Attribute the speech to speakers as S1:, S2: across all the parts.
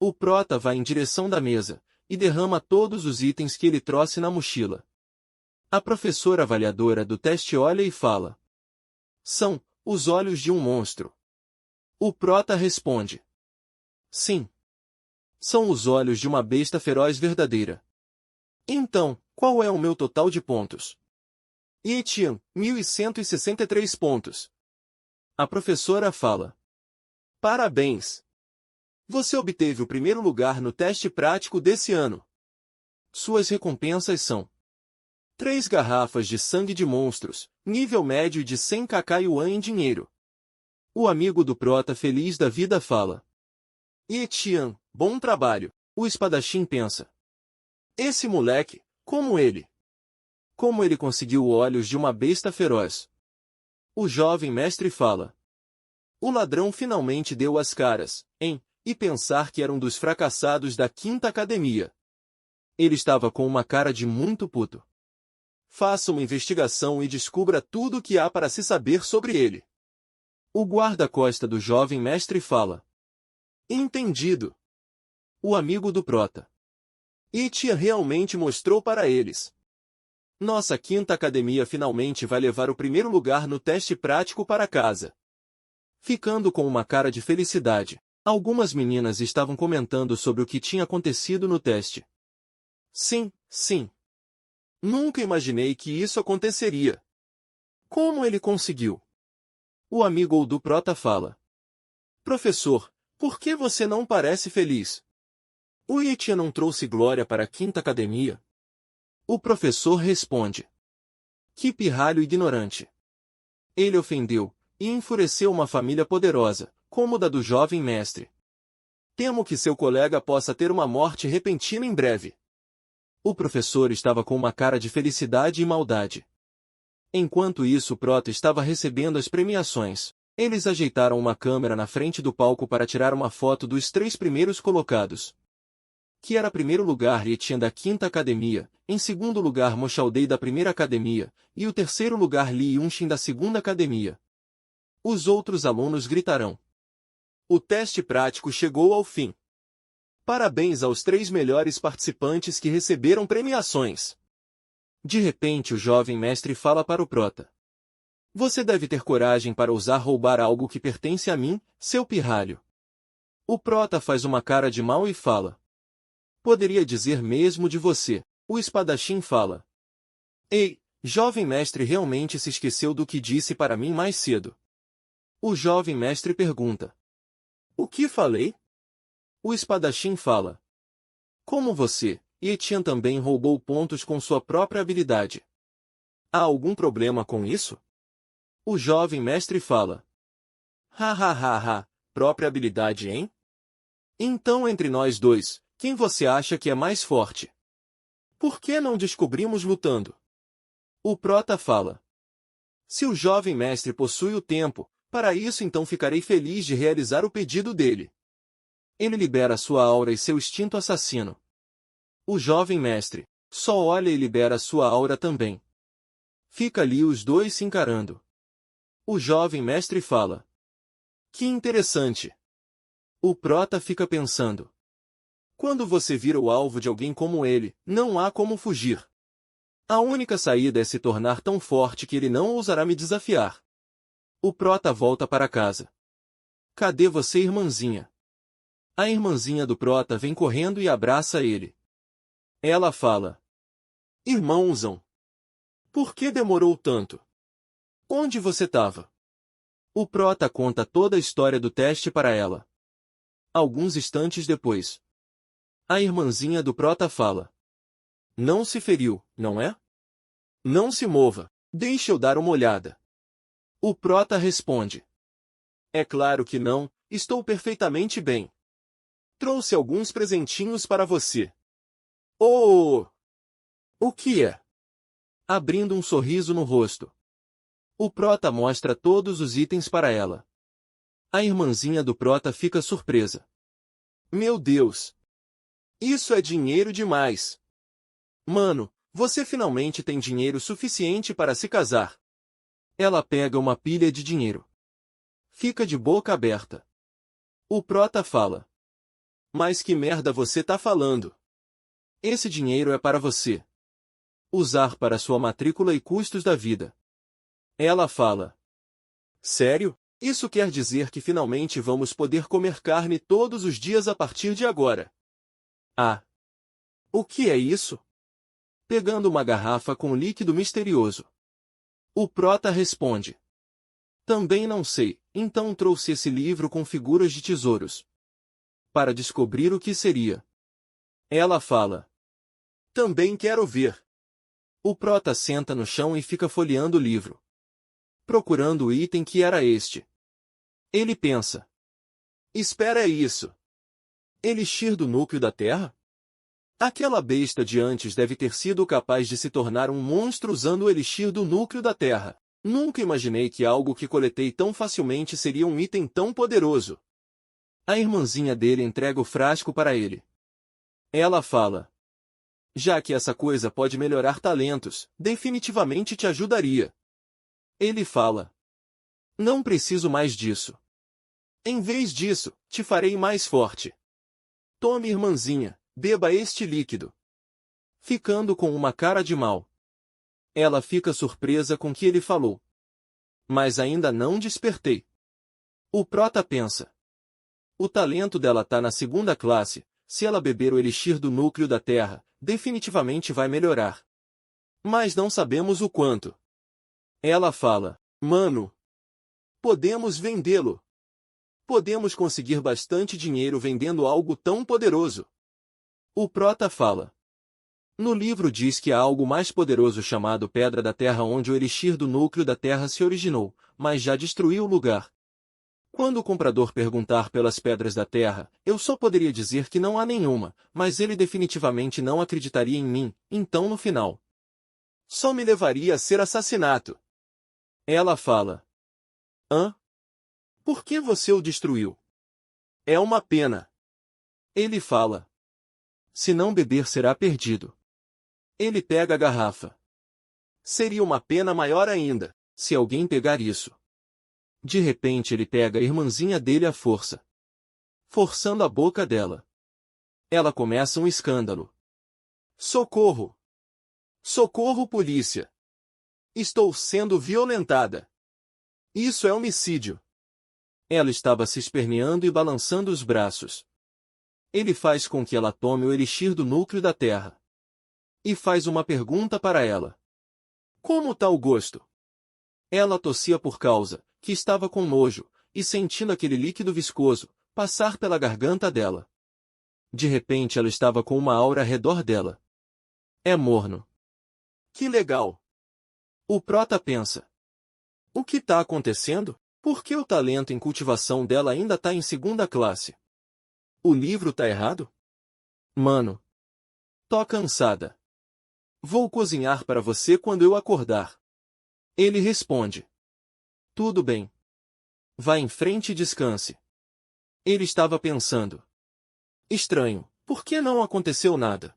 S1: O prota vai em direção da mesa e derrama todos os itens que ele trouxe na mochila. A professora avaliadora do teste olha e fala: são os olhos de um monstro. O prota responde: sim. São os olhos de uma besta feroz verdadeira. Então, qual é o meu total de pontos? Etienne, 1163 pontos. A professora fala: parabéns! Você obteve o primeiro lugar no teste prático desse ano. Suas recompensas são 3 garrafas de sangue de monstros, nível médio de 100 kk em dinheiro. O amigo do prota feliz da vida fala: Etienne, bom trabalho. O espadachim pensa: esse moleque, como ele conseguiu olhos de uma besta feroz? O jovem mestre fala: o ladrão finalmente deu as caras, hein? E pensar que era um dos fracassados da quinta academia. Ele estava com uma cara de muito puto. Faça uma investigação e descubra tudo o que há para se saber sobre ele. O guarda-costa do jovem mestre fala: entendido. O amigo do prota: Etienne realmente mostrou para eles. Nossa quinta academia finalmente vai levar o primeiro lugar no teste prático para casa. Ficando com uma cara de felicidade, algumas meninas estavam comentando sobre o que tinha acontecido no teste. Sim, sim. Nunca imaginei que isso aconteceria. Como ele conseguiu? O amigo do prota fala: professor, por que você não parece feliz? O Etienne não trouxe glória para a quinta academia? O professor responde: que pirralho ignorante. Ele ofendeu e enfureceu uma família poderosa, como a da do jovem mestre. Temo que seu colega possa ter uma morte repentina em breve. O professor estava com uma cara de felicidade e maldade. Enquanto isso, o prota estava recebendo as premiações. Eles ajeitaram uma câmera na frente do palco para tirar uma foto dos 3 primeiros colocados. Que era primeiro lugar Etienne da quinta academia, em segundo lugar Mochaldei da primeira academia, e o terceiro lugar Li Yunshin da segunda academia. Os outros alunos gritarão: o teste prático chegou ao fim. Parabéns aos 3 melhores participantes que receberam premiações. De repente o jovem mestre fala para o prota: você deve ter coragem para ousar roubar algo que pertence a mim, seu pirralho. O prota faz uma cara de mal e fala: poderia dizer mesmo de você. O espadachim fala: ei, jovem mestre realmente se esqueceu do que disse para mim mais cedo. O jovem mestre pergunta: o que falei? O espadachim fala: como você, Etienne também roubou pontos com sua própria habilidade. Há algum problema com isso? O jovem mestre fala: ha ha ha ha, própria habilidade, hein? Então entre nós dois, quem você acha que é mais forte? Por que não descobrimos lutando? O prota fala: se o jovem mestre possui o tempo, para isso então ficarei feliz de realizar o pedido dele. Ele libera sua aura e seu instinto assassino. O jovem mestre só olha e libera sua aura também. Fica ali os dois se encarando. O jovem mestre fala: que interessante. O prota fica pensando: quando você vira o alvo de alguém como ele, não há como fugir. A única saída é se tornar tão forte que ele não ousará me desafiar. O prota volta para casa. Cadê você, irmãzinha? A irmãzinha do prota vem correndo e abraça ele. Ela fala: irmãozão, por que demorou tanto? Onde você estava? O prota conta toda a história do teste para ela. Alguns instantes depois, a irmãzinha do prota fala: não se feriu, não é? Não se mova, deixe eu dar uma olhada. O prota responde: é claro que não, estou perfeitamente bem. Trouxe alguns presentinhos para você. Oh! O que é? Abrindo um sorriso no rosto, o prota mostra todos os itens para ela. A irmãzinha do prota fica surpresa. Meu Deus! Isso é dinheiro demais! Mano, você finalmente tem dinheiro suficiente para se casar. Ela pega uma pilha de dinheiro. Fica de boca aberta. O prota fala: Mas que merda você tá falando? Esse dinheiro é para você usar para sua matrícula e custos da vida. Ela fala. Sério? Isso quer dizer que finalmente vamos poder comer carne todos os dias a partir de agora. Ah! O que é isso? Pegando uma garrafa com líquido misterioso. O prota responde. Também não sei, então trouxe esse livro com figuras de tesouros. Para descobrir o que seria. Ela fala. Também quero ver. O prota senta no chão e fica folheando o livro. Procurando o item que era este. Ele pensa. Espera, é isso. Elixir do núcleo da Terra? Aquela besta de antes deve ter sido capaz de se tornar um monstro usando o elixir do núcleo da Terra. Nunca imaginei que algo que coletei tão facilmente seria um item tão poderoso. A irmãzinha dele entrega o frasco para ele. Ela fala. Já que essa coisa pode melhorar talentos, definitivamente te ajudaria. Ele fala. Não preciso mais disso. Em vez disso, te farei mais forte. Tome, irmãzinha, beba este líquido. Ficando com uma cara de mal. Ela fica surpresa com o que ele falou. Mas ainda não despertei. O prota pensa. O talento dela tá na segunda classe, se ela beber o elixir do núcleo da Terra, definitivamente vai melhorar. Mas não sabemos o quanto. Ela fala, mano, podemos vendê-lo. Podemos conseguir bastante dinheiro vendendo algo tão poderoso. O prota fala. No livro diz que há algo mais poderoso chamado Pedra da Terra onde o elixir do núcleo da Terra se originou, mas já destruiu o lugar. Quando o comprador perguntar pelas pedras da Terra, eu só poderia dizer que não há nenhuma, mas ele definitivamente não acreditaria em mim, então no final. Só me levaria a ser assassinato. Ela fala. Hã? Por que você o destruiu? É uma pena. Ele fala. Se não beber será perdido. Ele pega a garrafa. Seria uma pena maior ainda, se alguém pegar isso. De repente ele pega a irmãzinha dele à força. Forçando a boca dela. Ela começa um escândalo. Socorro! Socorro, polícia! Estou sendo violentada. Isso é homicídio. Ela estava se esperneando e balançando os braços. Ele faz com que ela tome o elixir do núcleo da Terra. E faz uma pergunta para ela. Como tá o gosto? Ela tossia por causa que estava com nojo, e sentindo aquele líquido viscoso passar pela garganta dela. De repente ela estava com uma aura ao redor dela. É morno. Que legal! O prota pensa. O que tá acontecendo? Por que o talento em cultivação dela ainda tá em segunda classe? O livro tá errado? Mano. Tô cansada. Vou cozinhar para você quando eu acordar. Ele responde. Tudo bem. Vá em frente e descanse. Ele estava pensando. Estranho, por que não aconteceu nada?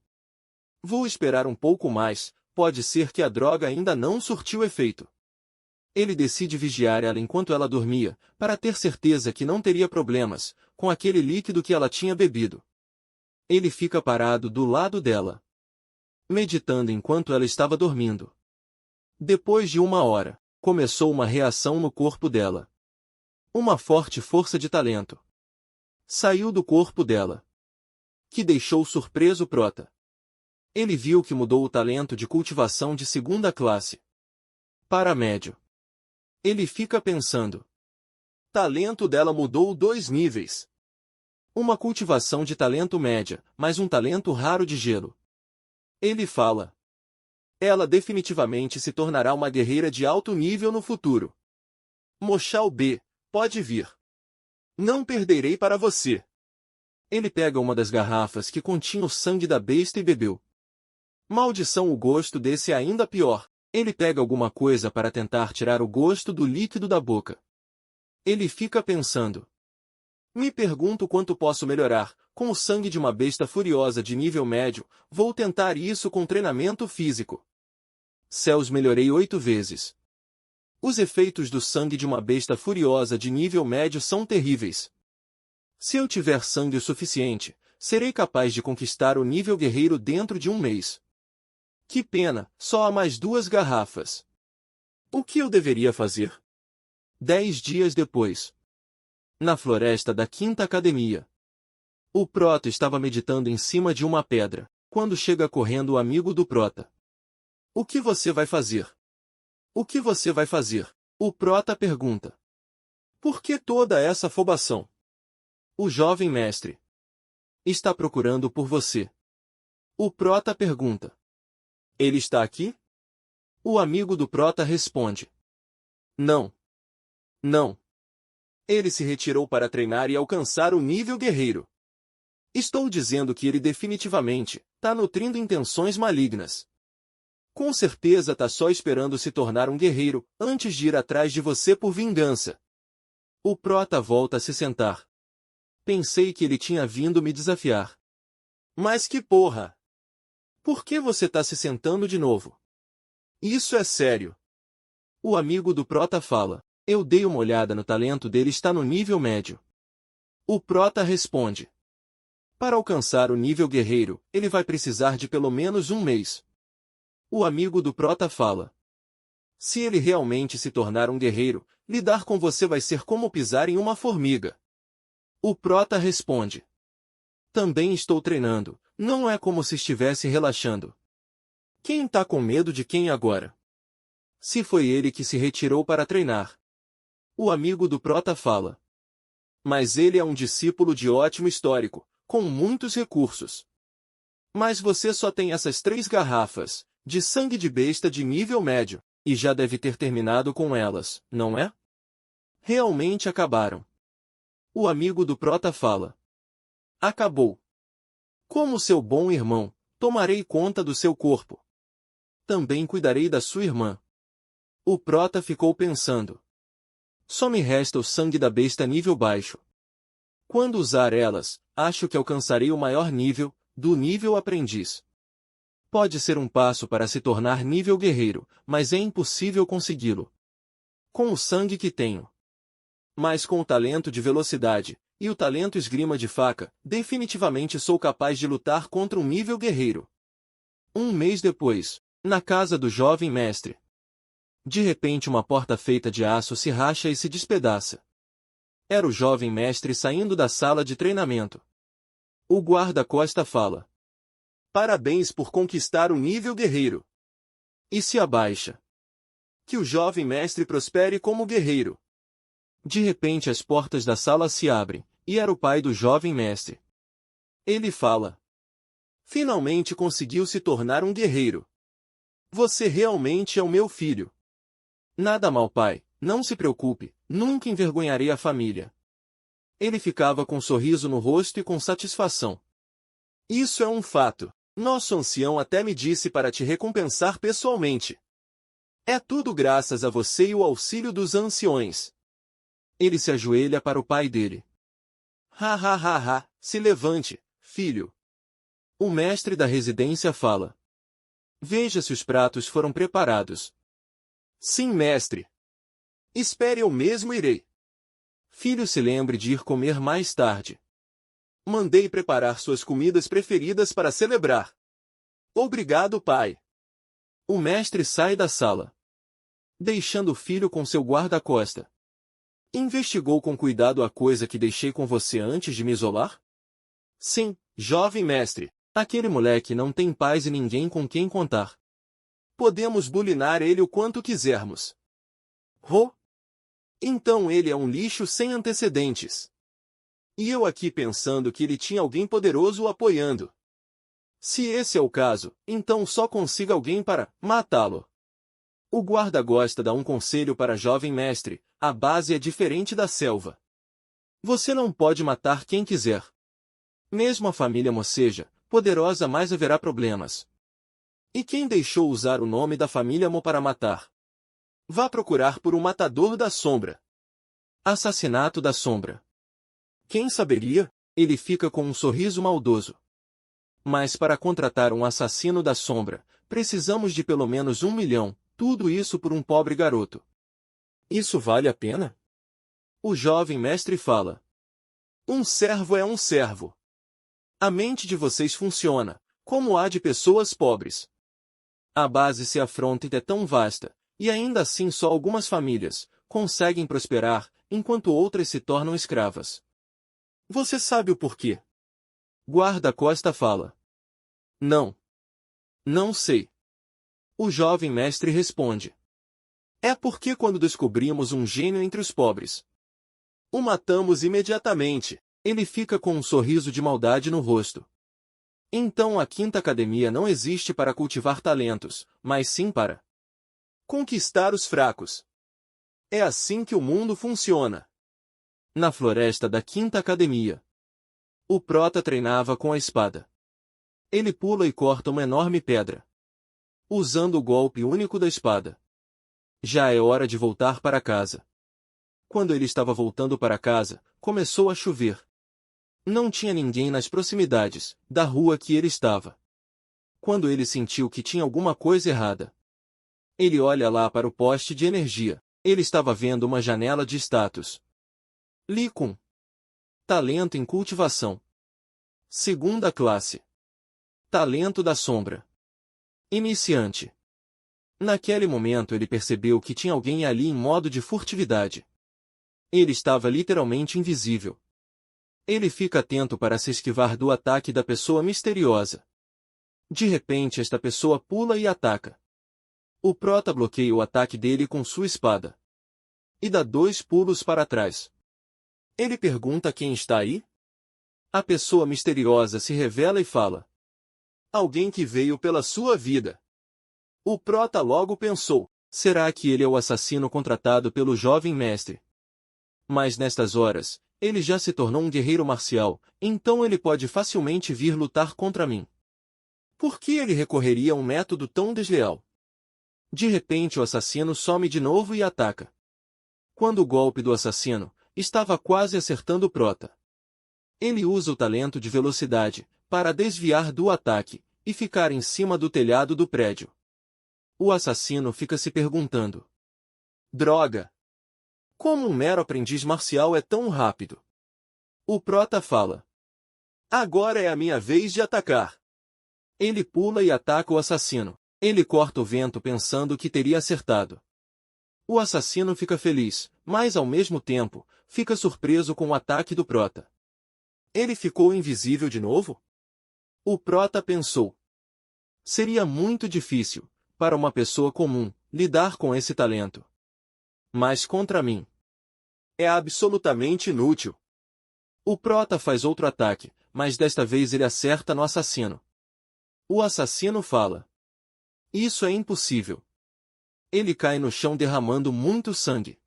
S1: Vou esperar um pouco mais, pode ser que a droga ainda não surtiu efeito. Ele decide vigiar ela enquanto ela dormia, para ter certeza que não teria problemas com aquele líquido que ela tinha bebido. Ele fica parado do lado dela, meditando enquanto ela estava dormindo. Depois de 1 hora, começou uma reação no corpo dela. Uma forte força de talento saiu do corpo dela, que deixou surpreso o prota. Ele viu que mudou o talento de cultivação de segunda classe para médio. Ele fica pensando. Talento dela mudou 2 níveis. Uma cultivação de talento média, mais um talento raro de gelo. Ele fala. Ela definitivamente se tornará uma guerreira de alto nível no futuro. Mochal B, pode vir. Não perderei para você. Ele pega uma das garrafas que continha o sangue da besta e bebeu. Maldição, o gosto desse é ainda pior. Ele pega alguma coisa para tentar tirar o gosto do líquido da boca. Ele fica pensando. Me pergunto quanto posso melhorar, com o sangue de uma besta furiosa de nível médio, vou tentar isso com treinamento físico. Céus, melhorei 8 vezes. Os efeitos do sangue de uma besta furiosa de nível médio são terríveis. Se eu tiver sangue o suficiente, Serei capaz de conquistar o nível guerreiro dentro de um mês. Que pena, só há mais 2 garrafas. O que eu deveria fazer? 10 dias depois. Na floresta da Quinta Academia. O Prota estava meditando em cima de uma pedra, quando chega correndo o amigo do Prota. O que você vai fazer? O que você vai fazer? O Prota pergunta. Por que toda essa afobação? O jovem mestre está procurando por você. O Prota pergunta. Ele está aqui? O amigo do Prota responde. Não. Não. Ele se retirou para treinar e alcançar o nível guerreiro. Estou dizendo que ele definitivamente está nutrindo intenções malignas. Com certeza tá só esperando se tornar um guerreiro antes de ir atrás de você por vingança. O Prota volta a se sentar. Pensei que ele tinha vindo me desafiar. Mas que porra! Por que você tá se sentando de novo? Isso é sério. O amigo do Prota fala. Eu dei uma olhada no talento dele, está no nível médio. O Prota responde. Para alcançar o nível guerreiro, ele vai precisar de pelo menos um mês. O amigo do Prota fala. Se ele realmente se tornar um guerreiro, lidar com você vai ser como pisar em uma formiga. O Prota responde. Também estou treinando, não é como se estivesse relaxando. Quem tá com medo de quem agora? Se foi ele que se retirou para treinar. O amigo do Prota fala. Mas ele é um discípulo de ótimo histórico, com muitos recursos. Mas você só tem essas 3 garrafas, de sangue de besta de nível médio, e já deve ter terminado com elas, não é? Realmente acabaram. O amigo do Prota fala. Acabou. Como seu bom irmão, tomarei conta do seu corpo. Também cuidarei da sua irmã. O Prota ficou pensando. Só me resta o sangue da besta nível baixo. Quando usar elas, acho que alcançarei o maior nível, do nível aprendiz. Pode ser um passo para se tornar nível guerreiro, mas é impossível consegui-lo. Com o sangue que tenho. Mas com o talento de velocidade, e o talento esgrima de faca, definitivamente sou capaz de lutar contra um nível guerreiro. Um mês depois, na casa do jovem mestre. De repente uma porta feita de aço se racha e se despedaça. Era o jovem mestre saindo da sala de treinamento. O guarda-costa fala. Parabéns por conquistar o nível guerreiro. E se abaixa. Que o jovem mestre prospere como guerreiro. De repente as portas da sala se abrem, e era o pai do jovem mestre. Ele fala. Finalmente conseguiu se tornar um guerreiro. Você realmente é o meu filho. Nada mal, pai, não se preocupe, nunca envergonharei a família. Ele ficava com um sorriso no rosto e com satisfação. Isso é um fato. Nosso ancião até me disse para te recompensar pessoalmente. É tudo graças a você e o auxílio dos anciões. Ele se ajoelha para o pai dele. Ha ha ha ha, se levante, filho. O mestre da residência fala. Veja se os pratos foram preparados. Sim, mestre. Espere, eu mesmo irei. Filho, se lembre de ir comer mais tarde. Mandei preparar suas comidas preferidas para celebrar. Obrigado, pai. O mestre sai da sala, deixando o filho com seu guarda-costa. Investigou com cuidado a coisa que deixei com você antes de me isolar? Sim, jovem mestre, aquele moleque não tem paz e ninguém com quem contar. Podemos bulinar ele o quanto quisermos. Então ele é um lixo sem antecedentes. E eu aqui pensando que ele tinha alguém poderoso o apoiando. Se esse é o caso, então só consiga alguém para matá-lo. O guarda-costa dá um conselho para jovem mestre, a base é diferente da selva. Você não pode matar quem quiser. Mesmo a família Mo seja poderosa, mas haverá problemas. E quem deixou usar o nome da família Mo para matar? Vá procurar por um matador da sombra. Assassinato da sombra. Quem saberia? Ele fica com um sorriso maldoso. Mas para contratar um assassino da sombra, precisamos de pelo menos 1 milhão, tudo isso por um pobre garoto. Isso vale a pena? O jovem mestre fala. Um servo é um servo. A mente de vocês funciona, como a de pessoas pobres. A base se afronta e é tão vasta, e ainda assim só algumas famílias conseguem prosperar, enquanto outras se tornam escravas. Você sabe o porquê? Guarda-costa fala. Não. Não sei. O jovem mestre responde. É porque quando descobrimos um gênio entre os pobres, o matamos imediatamente. Ele fica com um sorriso de maldade no rosto. Então a Quinta Academia não existe para cultivar talentos, mas sim para conquistar os fracos. É assim que o mundo funciona. Na floresta da Quinta Academia, o prota treinava com a espada. Ele pula e corta uma enorme pedra, usando o golpe único da espada. Já é hora de voltar para casa. Quando ele estava voltando para casa, começou a chover. Não tinha ninguém nas proximidades da rua que ele estava. Quando ele sentiu que tinha alguma coisa errada, ele olha lá para o poste de energia. Ele estava vendo uma janela de status. Licum. Talento em cultivação. Segunda classe. Talento da sombra. Iniciante. Naquele momento ele percebeu que tinha alguém ali em modo de furtividade. Ele estava literalmente invisível. Ele fica atento para se esquivar do ataque da pessoa misteriosa. De repente esta pessoa pula e ataca. O prota bloqueia o ataque dele com sua espada. E dá 2 pulos para trás. Ele pergunta quem está aí? A pessoa misteriosa se revela e fala. Alguém que veio pela sua vida. O prota logo pensou, será que ele é o assassino contratado pelo jovem mestre? Mas nestas horas, ele já se tornou um guerreiro marcial, então ele pode facilmente vir lutar contra mim. Por que ele recorreria a um método tão desleal? De repente o assassino some de novo e ataca. Quando o golpe do assassino estava quase acertando o prota, ele usa o talento de velocidade para desviar do ataque e ficar em cima do telhado do prédio. O assassino fica se perguntando. Droga! Como um mero aprendiz marcial é tão rápido? O prota fala. Agora é a minha vez de atacar. Ele pula e ataca o assassino. Ele corta o vento pensando que teria acertado. O assassino fica feliz, mas ao mesmo tempo, fica surpreso com o ataque do prota. Ele ficou invisível de novo? O prota pensou. Seria muito difícil, para uma pessoa comum, lidar com esse talento. Mas contra mim, é absolutamente inútil. O prota faz outro ataque, mas desta vez ele acerta no assassino. O assassino fala. Isso é impossível. Ele cai no chão derramando muito sangue.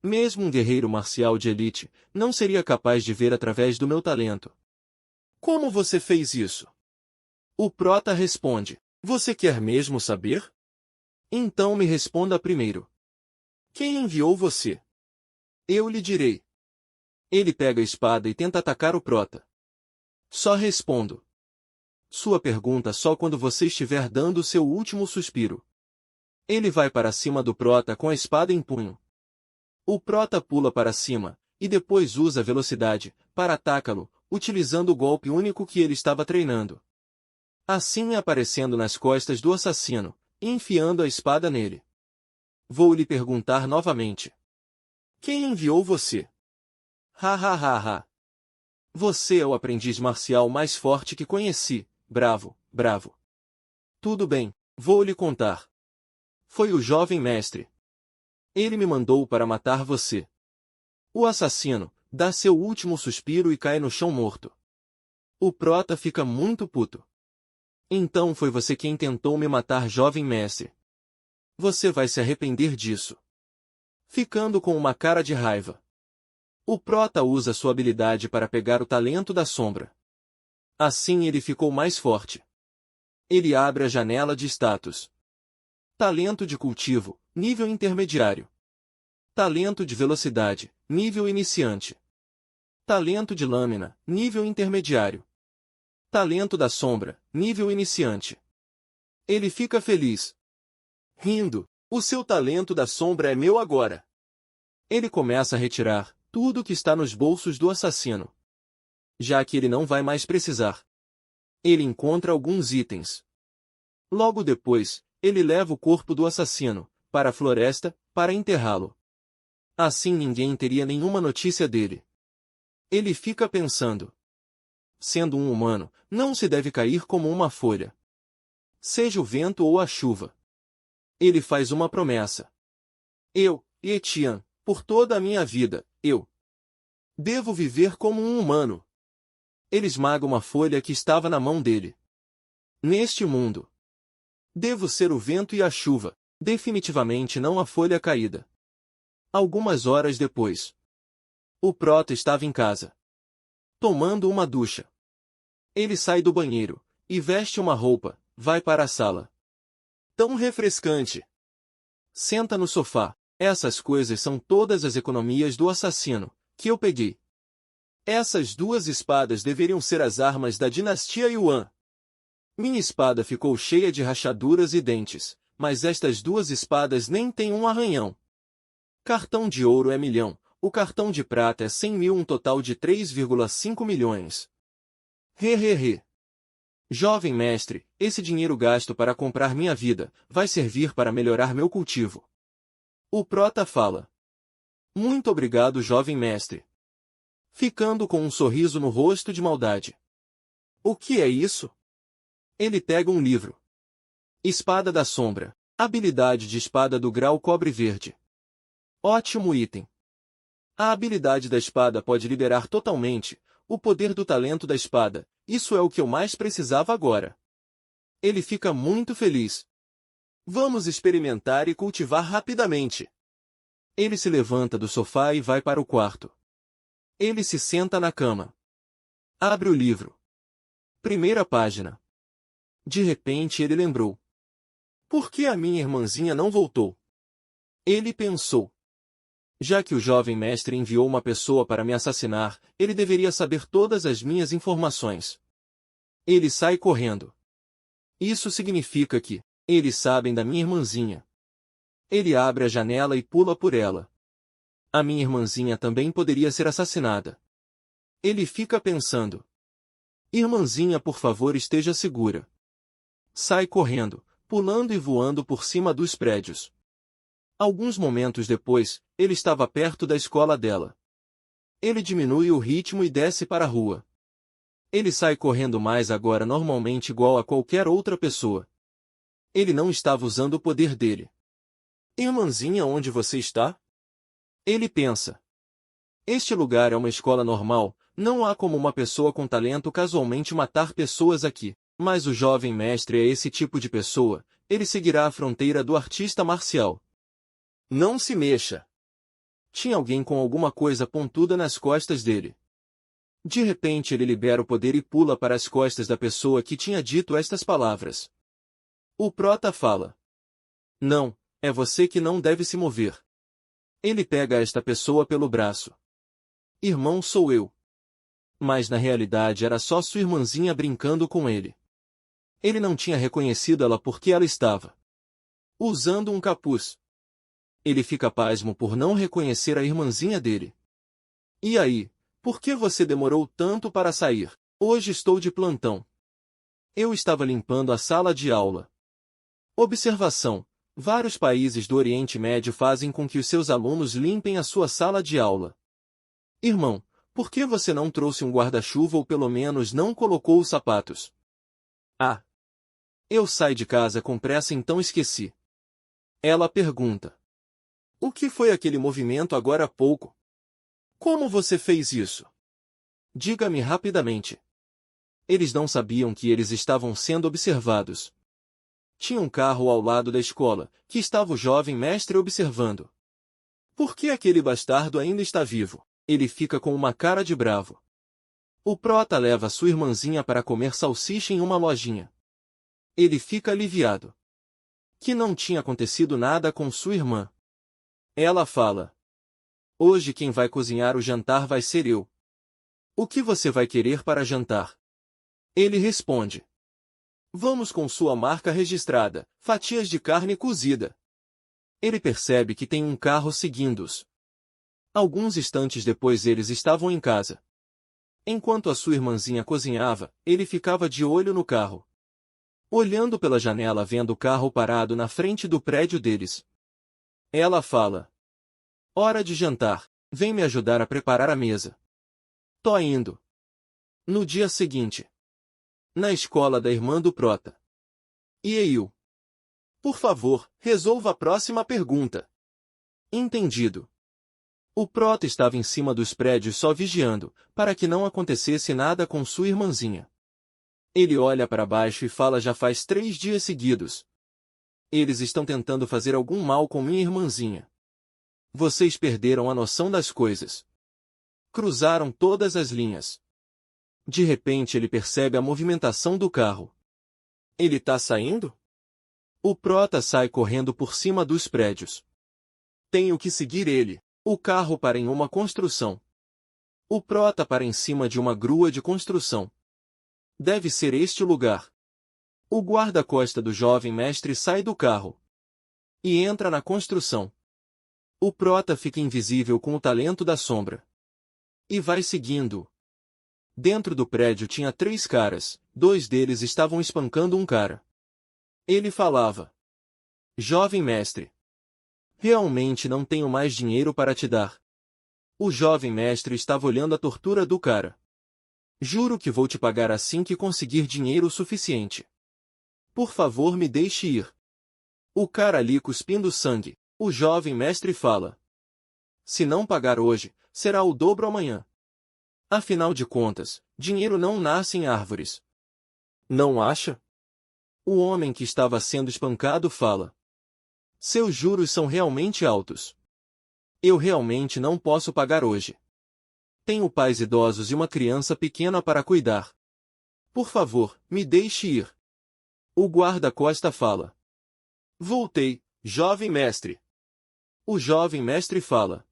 S1: Mesmo um guerreiro marcial de elite não seria capaz de ver através do meu talento. Como você fez isso? O prota responde. Você quer mesmo saber? Então me responda primeiro. Quem enviou você? Eu lhe direi. Ele pega a espada e tenta atacar o prota. Só respondo. Sua pergunta só quando você estiver dando seu último suspiro. Ele vai para cima do prota com a espada em punho. O prota pula para cima, e depois usa a velocidade para atacá-lo, utilizando o golpe único que ele estava treinando. Assim aparecendo nas costas do assassino, e enfiando a espada nele. Vou lhe perguntar novamente. Quem enviou você? Ha ha ha ha. Você é o aprendiz marcial mais forte que conheci, bravo, bravo. Tudo bem, vou lhe contar. Foi o jovem mestre. Ele me mandou para matar você. O assassino dá seu último suspiro e cai no chão morto. O prota fica muito puto. Então foi você quem tentou me matar, jovem mestre. Você vai se arrepender disso. Ficando com uma cara de raiva. O prota usa sua habilidade para pegar o talento da sombra. Assim ele ficou mais forte. Ele abre a janela de status. Talento de cultivo, nível intermediário. Talento de velocidade, nível iniciante. Talento de lâmina, nível intermediário. Talento da sombra, nível iniciante. Ele fica feliz. Rindo, o seu talento da sombra é meu agora. Ele começa a retirar tudo que está nos bolsos do assassino. já que ele não vai mais precisar. Ele encontra alguns itens. Logo depois, ele leva o corpo do assassino para a floresta, para enterrá-lo. Assim ninguém teria nenhuma notícia dele. Ele fica pensando. Sendo um humano, não se deve cair como uma folha. Seja o vento ou a chuva. Ele faz uma promessa. Eu, Etienne, por toda a minha vida, eu devo viver como um humano. Ele esmaga uma folha que estava na mão dele. Neste mundo, devo ser o vento e a chuva, definitivamente não a folha caída. Algumas horas depois, o prota estava em casa, tomando uma ducha. Ele sai do banheiro e veste uma roupa, vai para a sala. Tão refrescante. Senta no sofá. Essas coisas são todas as economias do assassino, que eu peguei. Essas duas espadas deveriam ser as armas da dinastia Yuan. Minha espada ficou cheia de rachaduras e dentes, mas estas duas espadas nem têm um arranhão. Cartão de ouro é 1.000.000, o cartão de prata é 100.000, um total de 3,5 milhões. Hehehe. Jovem mestre, esse dinheiro gasto para comprar minha vida, vai servir para melhorar meu cultivo. O prota fala. Muito obrigado, jovem mestre. Ficando com um sorriso no rosto de maldade. O que é isso? Ele pega um livro. Espada da Sombra. Habilidade de espada do grau cobre verde. Ótimo item. A habilidade da espada pode liberar totalmente o poder do talento da espada. Isso é o que eu mais precisava agora. Ele fica muito feliz. Vamos experimentar e cultivar rapidamente. Ele se levanta do sofá e vai para o quarto. Ele se senta na cama. Abre o livro. Primeira página. De repente ele lembrou. Por que a minha irmãzinha não voltou? Ele pensou. Já que o jovem mestre enviou uma pessoa para me assassinar, ele deveria saber todas as minhas informações. Ele sai correndo. Isso significa que eles sabem da minha irmãzinha. Ele abre a janela e pula por ela. A minha irmãzinha também poderia ser assassinada. Ele fica pensando. Irmãzinha, por favor, esteja segura. Sai correndo, pulando e voando por cima dos prédios. Alguns momentos depois, ele estava perto da escola dela. Ele diminui o ritmo e desce para a rua. Ele sai correndo mais agora normalmente igual a qualquer outra pessoa. Ele não estava usando o poder dele. Irmãzinha, onde você está? Ele pensa. Este lugar é uma escola normal, não há como uma pessoa com talento casualmente matar pessoas aqui. Mas o jovem mestre é esse tipo de pessoa, ele seguirá a fronteira do artista marcial. Não se mexa. Tinha alguém com alguma coisa pontuda nas costas dele. De repente ele libera o poder e pula para as costas da pessoa que tinha dito estas palavras. O prota fala. Não, é você que não deve se mover. Ele pega esta pessoa pelo braço. Irmão, sou eu. Mas na realidade era só sua irmãzinha brincando com ele. Ele não tinha reconhecido ela porque ela estava usando um capuz. Ele fica pasmo por não reconhecer a irmãzinha dele. E aí, por que você demorou tanto para sair? Hoje estou de plantão. Eu estava limpando a sala de aula. Observação. Vários países do Oriente Médio fazem com que os seus alunos limpem a sua sala de aula. Irmão, por que você não trouxe um guarda-chuva ou pelo menos não colocou os sapatos? Ah! Eu saí de casa com pressa, então esqueci. Ela pergunta. O que foi aquele movimento agora há pouco? Como você fez isso? Diga-me rapidamente. Eles não sabiam que eles estavam sendo observados. Tinha um carro ao lado da escola, que estava o jovem mestre observando. Por que aquele bastardo ainda está vivo? Ele fica com uma cara de bravo. O prota leva sua irmãzinha para comer salsicha em uma lojinha. Ele fica aliviado. Que não tinha acontecido nada com sua irmã. Ela fala. Hoje quem vai cozinhar o jantar vai ser eu. O que você vai querer para jantar? Ele responde. Vamos com sua marca registrada, fatias de carne cozida. Ele percebe que tem um carro seguindo-os. Alguns instantes depois eles estavam em casa. Enquanto a sua irmãzinha cozinhava, ele ficava de olho no carro. Olhando pela janela vendo o carro parado na frente do prédio deles. Ela fala: hora de jantar, vem me ajudar a preparar a mesa. Tô indo. No dia seguinte. Na escola da irmã do Prota. E eu? Por favor, resolva a próxima pergunta. Entendido. O Prota estava em cima dos prédios só vigiando, para que não acontecesse nada com sua irmãzinha. Ele olha para baixo e fala já faz 3 dias seguidos. Eles estão tentando fazer algum mal com minha irmãzinha. Vocês perderam a noção das coisas. Cruzaram todas as linhas. De repente ele percebe a movimentação do carro. Ele tá saindo? O Prota sai correndo por cima dos prédios. Tenho que seguir ele. O carro para em uma construção. O Prota para em cima de uma grua de construção. Deve ser este o lugar. O guarda-costa do jovem mestre sai do carro. E entra na construção. O Prota fica invisível com o talento da sombra. E vai seguindo-o. Dentro do prédio tinha 3 caras, 2 deles estavam espancando um cara. Ele falava: jovem mestre. Realmente não tenho mais dinheiro para te dar. O jovem mestre estava olhando a tortura do cara. Juro que vou te pagar assim que conseguir dinheiro suficiente. Por favor me deixe ir. O cara ali cuspindo sangue. O jovem mestre fala: se não pagar hoje, será o dobro amanhã. Afinal de contas, dinheiro não nasce em árvores. Não acha? O homem que estava sendo espancado fala: seus juros são realmente altos. Eu realmente não posso pagar hoje. Tenho pais idosos e uma criança pequena para cuidar. Por favor, me deixe ir. O guarda-costa fala: voltei, jovem mestre. O jovem mestre fala: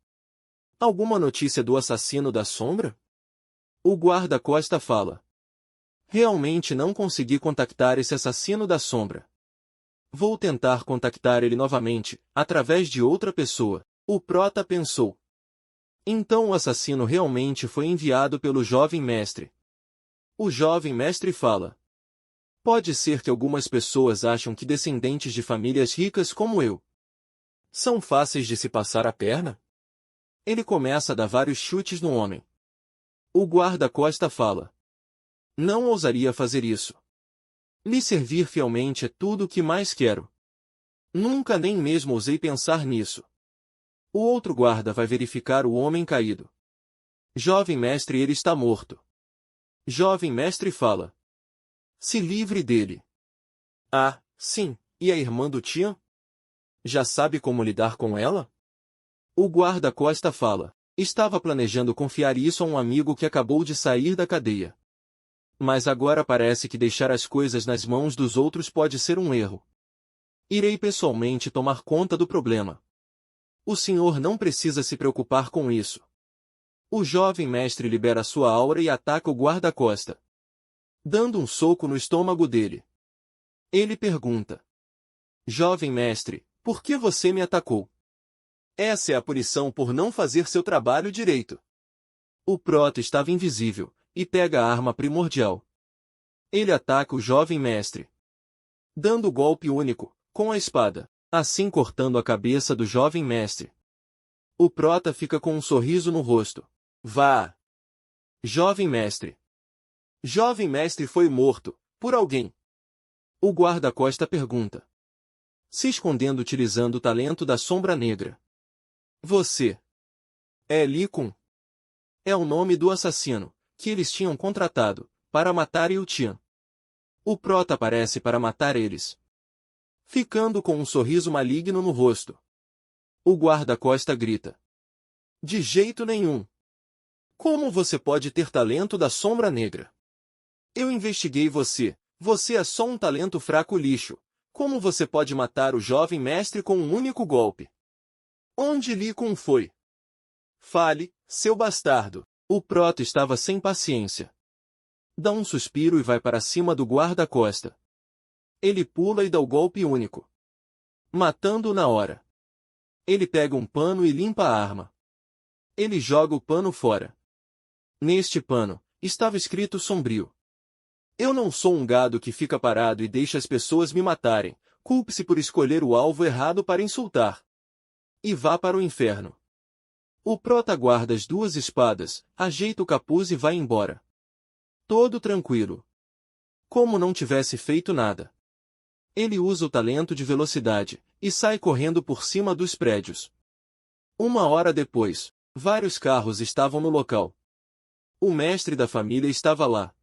S1: alguma notícia do assassino da sombra? O guarda-costa fala: realmente não consegui contactar esse assassino da sombra. Vou tentar contactar ele novamente, através de outra pessoa. O Prota pensou. Então o assassino realmente foi enviado pelo jovem mestre. O jovem mestre fala: pode ser que algumas pessoas acham que descendentes de famílias ricas como eu são fáceis de se passar a perna? Ele começa a dar vários chutes no homem. O guarda-costa fala: não ousaria fazer isso. Lhe servir fielmente é tudo o que mais quero. Nunca nem mesmo ousei pensar nisso. O outro guarda vai verificar o homem caído. Jovem mestre, ele está morto. Jovem mestre fala: se livre dele. Ah, sim, e a irmã do Tian? Já sabe como lidar com ela? O guarda-costa fala: estava planejando confiar isso a um amigo que acabou de sair da cadeia. Mas agora parece que deixar as coisas nas mãos dos outros pode ser um erro. Irei pessoalmente tomar conta do problema. O senhor não precisa se preocupar com isso. O jovem mestre libera sua aura e ataca o guarda-costa, dando um soco no estômago dele. Ele pergunta: jovem mestre, por que você me atacou? Essa é a punição por não fazer seu trabalho direito. O Prota estava invisível, e pega a arma primordial. Ele ataca o jovem mestre, dando o golpe único, com a espada, assim cortando a cabeça do jovem mestre. O Prota fica com um sorriso no rosto. Vá! Jovem mestre. Jovem mestre foi morto, por alguém. O guarda-costa pergunta, se escondendo utilizando o talento da sombra negra. Você é Li Kun. É o nome do assassino, que eles tinham contratado, para matar Yu Tian. O Prota aparece para matar eles, ficando com um sorriso maligno no rosto. O guarda-costa grita: de jeito nenhum. Como você pode ter talento da sombra negra? Eu investiguei você, você é só um talento fraco lixo. Como você pode matar o jovem mestre com um único golpe? Onde Li Kun foi? Fale, seu bastardo. O Prota estava sem paciência. Dá um suspiro e vai para cima do guarda-costa. Ele pula e dá o golpe único, matando-o na hora. Ele pega um pano e limpa a arma. Ele joga o pano fora. Neste pano, estava escrito sombrio. Eu não sou um gado que fica parado e deixa as pessoas me matarem. Culpe-se por escolher o alvo errado para insultar. E vá para o inferno. O prota guarda as duas espadas, ajeita o capuz e vai embora. Todo tranquilo. Como não tivesse feito nada. Ele usa o talento de velocidade, e sai correndo por cima dos prédios. 1 hora depois, vários carros estavam no local. O mestre da família estava lá.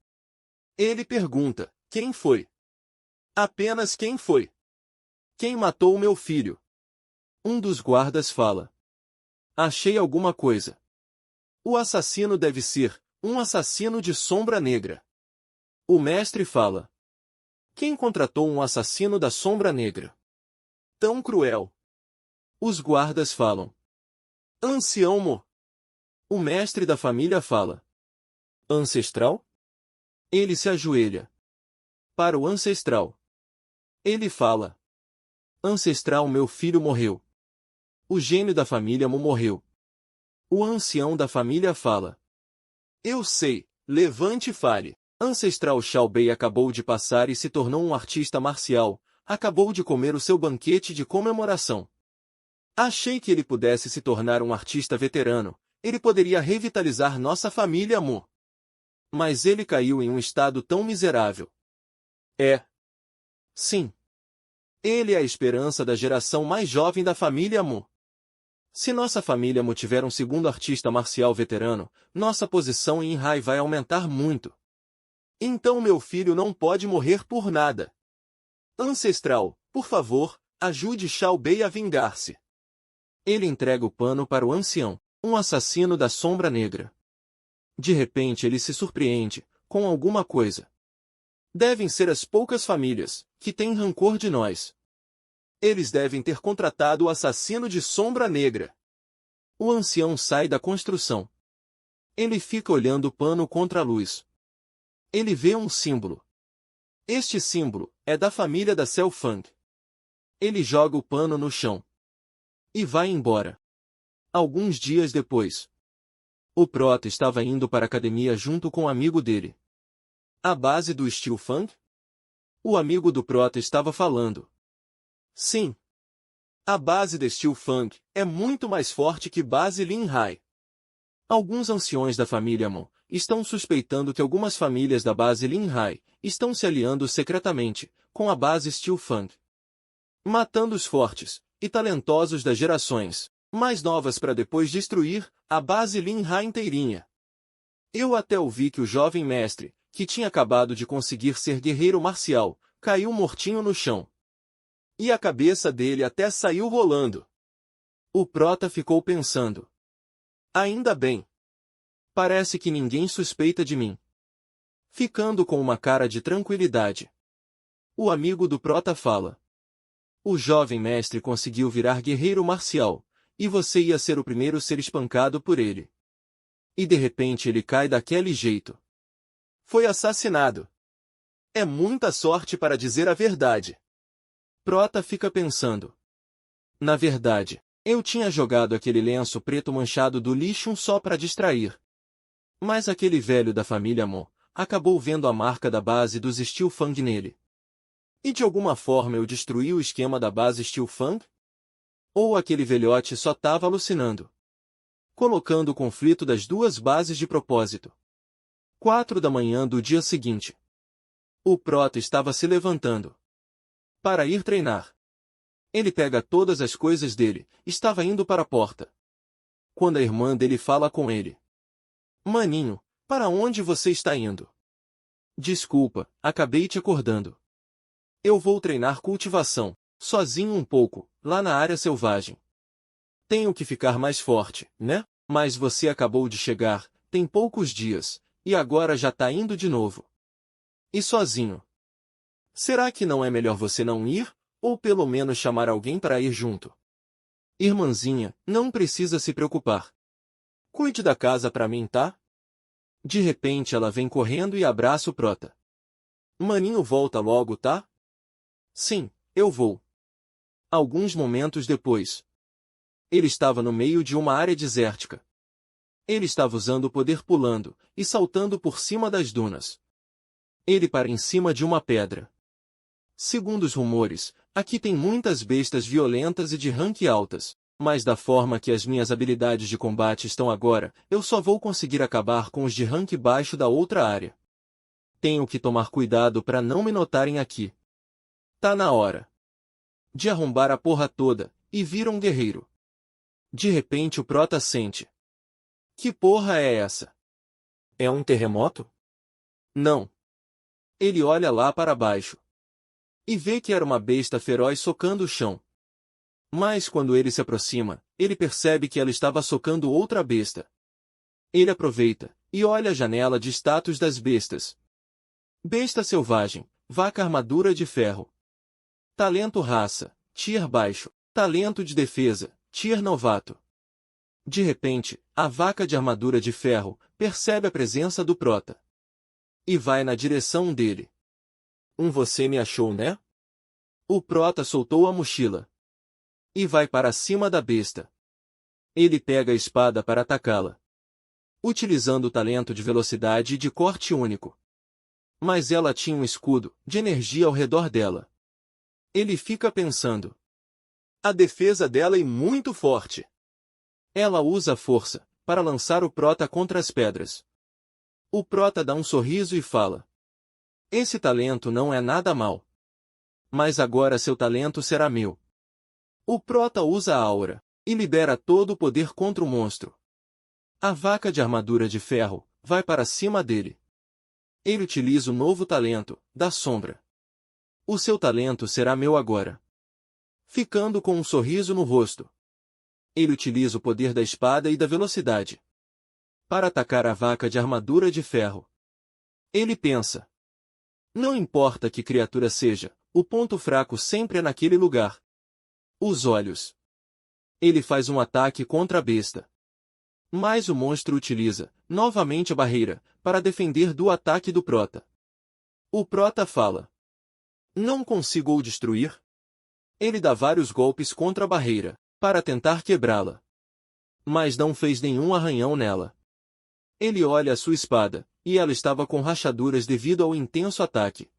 S1: Ele pergunta, quem foi? Apenas quem foi? Quem matou o meu filho? Um dos guardas fala. Achei alguma coisa. O assassino deve ser um assassino de sombra negra. O mestre fala. Quem contratou um assassino da sombra negra? Tão cruel. Os guardas falam. Ancião Mo. O mestre da família fala. Ancestral? Ele se ajoelha. Para o ancestral. Ele fala. Ancestral, meu filho morreu. O gênio da família Mo morreu. O ancião da família fala. Eu sei, levante e fale. Ancestral Xiao Bei acabou de passar e se tornou um artista marcial, acabou de comer o seu banquete de comemoração. Achei que ele pudesse se tornar um artista veterano, ele poderia revitalizar nossa família Mo. Mas ele caiu em um estado tão miserável. É. Sim. Ele é a esperança da geração mais jovem da família Mo. Se nossa família Mo tiver um segundo artista marcial veterano, nossa posição em Hai vai aumentar muito. Então meu filho não pode morrer por nada. Ancestral, por favor, ajude Xiao Bei a vingar-se. Ele entrega o pano para o ancião, um assassino da sombra negra. De repente ele se surpreende, com alguma coisa. Devem ser as poucas famílias, que têm rancor de nós. Eles devem ter contratado o assassino de sombra negra. O ancião sai da construção. Ele fica olhando o pano contra a luz. Ele vê um símbolo. Este símbolo é da família da Cell Fang. Ele joga o pano no chão. E vai embora. Alguns dias depois. O prota estava indo para a academia junto com um amigo dele. A base do Steel Fang? O amigo do prota estava falando. Sim. A base de Steel Fang é muito mais forte que base Lin Hai. Alguns anciões da família Mon estão suspeitando que algumas famílias da base Lin Hai estão se aliando secretamente com a base Steel Fang, matando os fortes e talentosos das gerações mais novas para depois destruir a base Lin Hai inteirinha. Eu até ouvi que o jovem mestre, que tinha acabado de conseguir ser guerreiro marcial, caiu mortinho no chão. E a cabeça dele até saiu rolando. O prota ficou pensando. Ainda bem. Parece que ninguém suspeita de mim. Ficando com uma cara de tranquilidade. O amigo do prota fala. O jovem mestre conseguiu virar guerreiro marcial, e você ia ser o primeiro a ser espancado por ele. E de repente ele cai daquele jeito. Foi assassinado. É muita sorte para dizer a verdade. Prota fica pensando. Na verdade, eu tinha jogado aquele lenço preto manchado do lixo só para distrair. Mas aquele velho da família Mo acabou vendo a marca da base dos Steel Fang nele. E de alguma forma eu destruí o esquema da base Steel Fang? Ou aquele velhote só estava alucinando? Colocando o conflito das duas bases de propósito. 4 da manhã do dia seguinte. O prota estava se levantando para ir treinar. Ele pega todas as coisas dele, estava indo para a porta. Quando a irmã dele fala com ele. Maninho, para onde você está indo? Desculpa, acabei te acordando. Eu vou treinar cultivação, sozinho um pouco, lá na área selvagem. Tenho que ficar mais forte, né? Mas você acabou de chegar, tem poucos dias, e agora já tá indo de novo. E sozinho. Será que não é melhor você não ir, ou pelo menos chamar alguém para ir junto? Irmãzinha, não precisa se preocupar. Cuide da casa para mim, tá? De repente ela vem correndo e abraça o prota. Maninho volta logo, tá? Sim, eu vou. Alguns momentos depois. Ele estava no meio de uma área desértica. Ele estava usando o poder pulando e saltando por cima das dunas. Ele para em cima de uma pedra. Segundo os rumores, aqui tem muitas bestas violentas e de rank altas, mas da forma que as minhas habilidades de combate estão agora, eu só vou conseguir acabar com os de rank baixo da outra área. Tenho que tomar cuidado para não me notarem aqui. Tá na hora de arrombar a porra toda e vir um guerreiro. De repente o prota sente. Que porra é essa? É um terremoto? Não. Ele olha lá para baixo e vê que era uma besta feroz socando o chão. Mas quando ele se aproxima, ele percebe que ela estava socando outra besta. Ele aproveita e olha a janela de status das bestas. Besta selvagem, vaca armadura de ferro. Talento raça, tier baixo. Talento de defesa, tier novato. De repente, a vaca de armadura de ferro percebe a presença do prota e vai na direção dele. Você me achou, né? O prota soltou a mochila e vai para cima da besta. Ele pega a espada para atacá-la, utilizando o talento de velocidade e de corte único. Mas ela tinha um escudo de energia ao redor dela. Ele fica pensando. A defesa dela é muito forte. Ela usa a força para lançar o prota contra as pedras. O prota dá um sorriso e fala. Esse talento não é nada mal. Mas agora seu talento será meu. O prota usa a aura e libera todo o poder contra o monstro. A vaca de armadura de ferro vai para cima dele. Ele utiliza o novo talento, da sombra. O seu talento será meu agora. Ficando com um sorriso no rosto. Ele utiliza o poder da espada e da velocidade para atacar a vaca de armadura de ferro. Ele pensa. Não importa que criatura seja, o ponto fraco sempre é naquele lugar. Os olhos. Ele faz um ataque contra a besta. Mas o monstro utiliza, novamente a barreira, para defender do ataque do prota. O prota fala. Não consigo o destruir? Ele dá vários golpes contra a barreira, para tentar quebrá-la. Mas não fez nenhum arranhão nela. Ele olha a sua espada, e ela estava com rachaduras devido ao intenso ataque.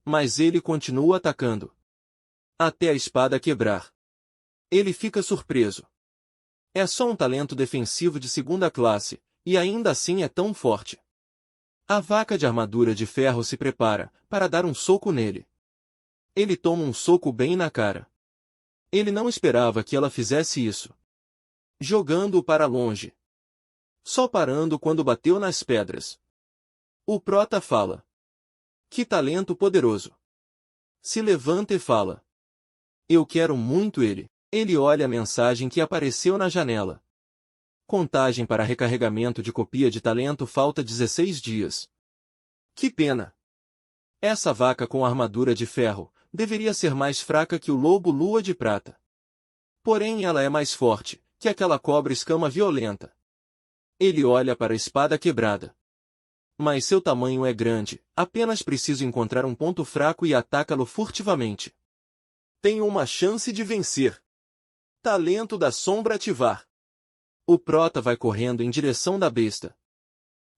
S1: Mas ele continua atacando. Até a espada quebrar. Ele fica surpreso. É só um talento defensivo de segunda classe, e ainda assim é tão forte. A vaca de armadura de ferro se prepara para dar um soco nele. Ele toma um soco bem na cara. Ele não esperava que ela fizesse isso. Jogando-o para longe. Só parando quando bateu nas pedras. O prota fala. Que talento poderoso. Se levanta e fala. Eu quero muito ele. Ele olha a mensagem que apareceu na janela. Contagem para recarregamento de copia de talento falta 16 dias. Que pena. Essa vaca com armadura de ferro deveria ser mais fraca que o lobo lua de prata. Porém ela é mais forte que aquela cobra escama violenta. Ele olha para a espada quebrada. Mas seu tamanho é grande, apenas preciso encontrar um ponto fraco e atacá-lo furtivamente. Tenho uma chance de vencer. Talento da sombra ativar. O prota vai correndo em direção da besta.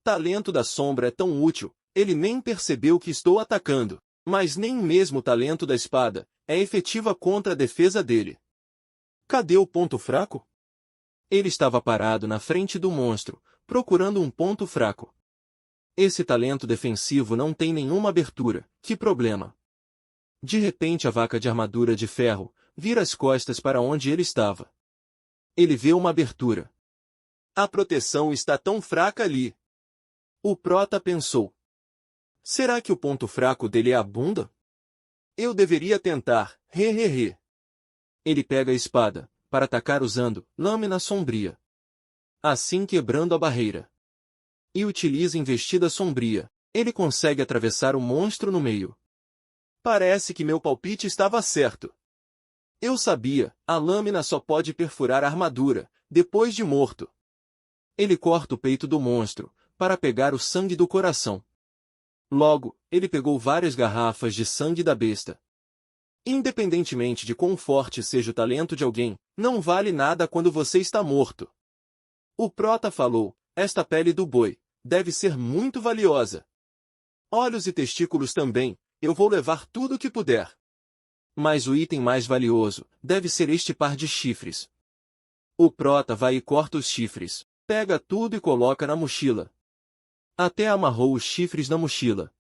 S1: Talento da sombra é tão útil, ele nem percebeu que estou atacando, mas nem mesmo o talento da espada é efetiva contra a defesa dele. Cadê o ponto fraco? Ele estava parado na frente do monstro, procurando um ponto fraco. Esse talento defensivo não tem nenhuma abertura, que problema. De repente a vaca de armadura de ferro vira as costas para onde ele estava. Ele vê uma abertura. A proteção está tão fraca ali. O prota pensou. Será que o ponto fraco dele é a bunda? Eu deveria tentar, hehehe. Ele pega a espada, para atacar usando lâmina sombria. Assim quebrando a barreira. E utiliza investida sombria. Ele consegue atravessar o monstro no meio. Parece que meu palpite estava certo. Eu sabia, a lâmina só pode perfurar a armadura, depois de morto. Ele corta o peito do monstro, para pegar o sangue do coração. Logo, ele pegou várias garrafas de sangue da besta. Independentemente de quão forte seja o talento de alguém, não vale nada quando você está morto. O prota falou, esta pele do boi deve ser muito valiosa. Olhos e testículos também, eu vou levar tudo o que puder. Mas o item mais valioso deve ser este par de chifres. O prota vai e corta os chifres, pega tudo e coloca na mochila. Até amarrou os chifres na mochila.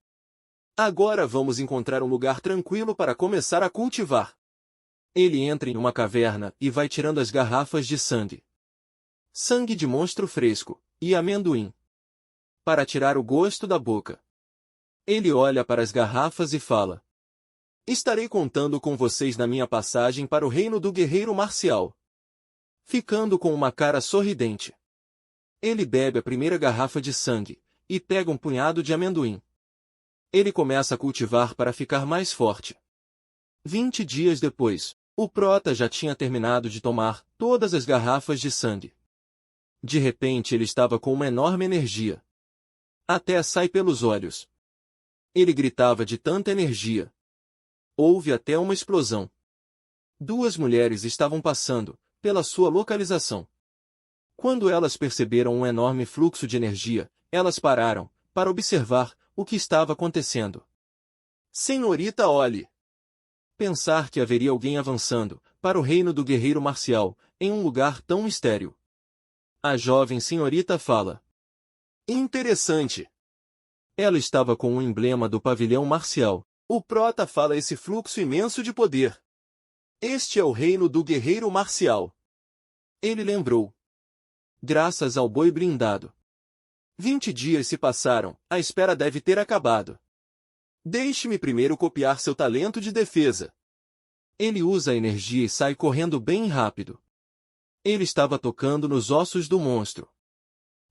S1: Agora vamos encontrar um lugar tranquilo para começar a cultivar. Ele entra em uma caverna e vai tirando as garrafas de sangue. Sangue de monstro fresco e amendoim. Para tirar o gosto da boca. Ele olha para as garrafas e fala: estarei contando com vocês na minha passagem para o reino do guerreiro marcial. Ficando com uma cara sorridente. Ele bebe a primeira garrafa de sangue e pega um punhado de amendoim. Ele começa a cultivar para ficar mais forte. 20 dias depois, o prota já tinha terminado de tomar todas as garrafas de sangue. De repente ele estava com uma enorme energia. Até sai pelos olhos. Ele gritava de tanta energia. Houve até uma explosão. 2 mulheres estavam passando pela sua localização. Quando elas perceberam um enorme fluxo de energia, elas pararam para observar o que estava acontecendo. Senhorita Ollie. Pensar que haveria alguém avançando para o reino do guerreiro marcial em um lugar tão estéril. A jovem senhorita fala: interessante. Ela estava com um emblema do pavilhão marcial. O prota fala esse fluxo imenso de poder. Este é o reino do guerreiro marcial. Ele lembrou. Graças ao boi brindado. 20 dias se passaram, a espera deve ter acabado. Deixe-me primeiro copiar seu talento de defesa. Ele usa a energia e sai correndo bem rápido. Ele estava tocando nos ossos do monstro.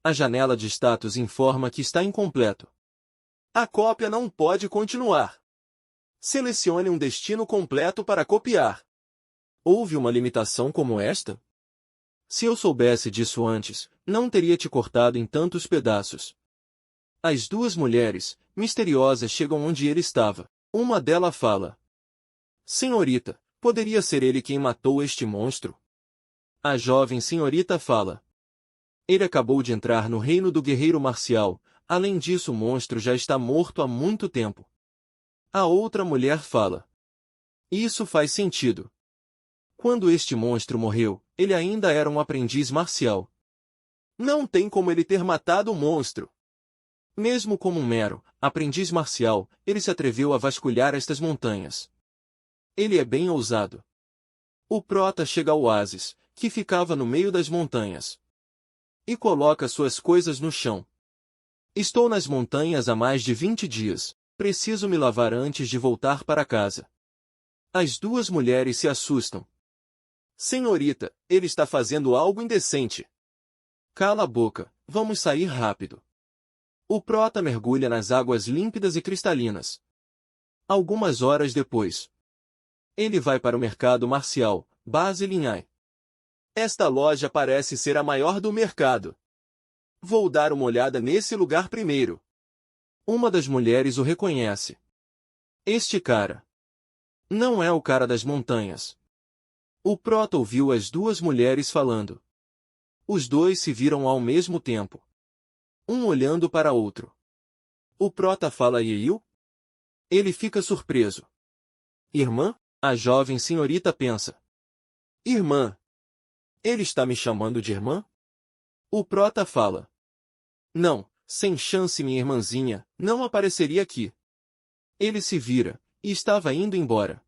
S1: A janela de status informa que está incompleto. A cópia não pode continuar. Selecione um destino completo para copiar. Houve uma limitação como esta? Se eu soubesse disso antes, não teria te cortado em tantos pedaços. As 2 mulheres, misteriosas, chegam onde ele estava. Uma delas fala: senhorita, poderia ser ele quem matou este monstro? A jovem senhorita fala: ele acabou de entrar no reino do guerreiro marcial, além disso o monstro já está morto há muito tempo. A outra mulher fala: isso faz sentido. Quando este monstro morreu, ele ainda era um aprendiz marcial. Não tem como ele ter matado o monstro. Mesmo como um mero aprendiz marcial, ele se atreveu a vasculhar estas montanhas. Ele é bem ousado. O prota chega ao oásis, que ficava no meio das montanhas. E coloca suas coisas no chão. Estou nas montanhas há mais de 20 dias. Preciso me lavar antes de voltar para casa. As 2 mulheres se assustam. Senhorita, ele está fazendo algo indecente. Cala a boca, vamos sair rápido. O prota mergulha nas águas límpidas e cristalinas. Algumas horas depois, ele vai para o mercado marcial, Base Linhai. Esta loja parece ser a maior do mercado. Vou dar uma olhada nesse lugar primeiro. Uma das mulheres o reconhece. Este cara não é o cara das montanhas. O prota ouviu as 2 mulheres falando. Os 2 se viram ao mesmo tempo. Um olhando para outro. O prota fala: e eu? Ele fica surpreso. Irmã? A jovem senhorita pensa. Irmã. Ele está me chamando de irmã? O prota fala. Não, sem chance, minha irmãzinha, não apareceria aqui. Ele se vira, e estava indo embora.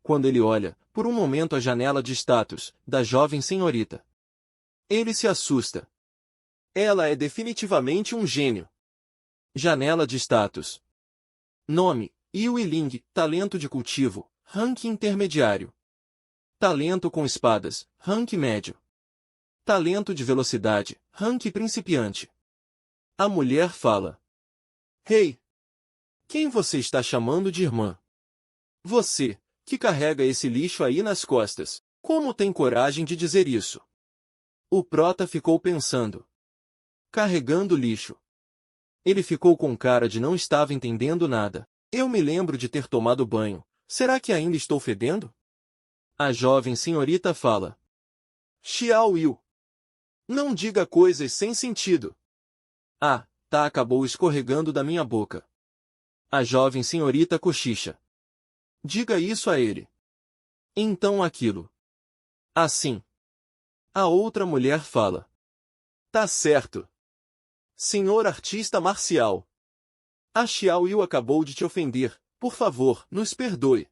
S1: Quando ele olha, por um momento, a janela de status da jovem senhorita. Ele se assusta. Ela é definitivamente um gênio. Janela de status. Nome: Yui Ling, talento de cultivo, rank intermediário. Talento com espadas, rank médio. Talento de velocidade, rank principiante. A mulher fala. Hey! Quem você está chamando de irmã? Você, que carrega esse lixo aí nas costas, como tem coragem de dizer isso? O prota ficou pensando. Carregando lixo. Ele ficou com cara de não estava entendendo nada. Eu me lembro de ter tomado banho. Será que ainda estou fedendo? A jovem senhorita fala. Xiao Yu. Não diga coisas sem sentido. Ah, tá, acabou escorregando da minha boca. A jovem senhorita cochicha. Diga isso a ele. Então aquilo. Assim. A outra mulher fala. Tá certo. Senhor artista marcial. A Xiao Yu acabou de te ofender. Por favor, nos perdoe.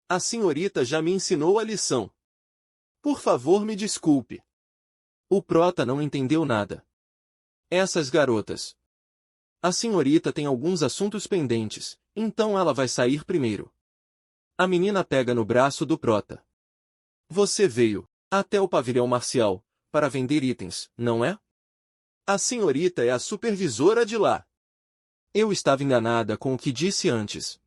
S1: A senhorita já me ensinou a lição. Por favor, me desculpe. O prota não entendeu nada. Essas garotas. A senhorita tem alguns assuntos pendentes, então ela vai sair primeiro. A menina pega no braço do prota. Você veio até o pavilhão marcial para vender itens, não é? A senhorita é a supervisora de lá. Eu estava enganada com o que disse antes.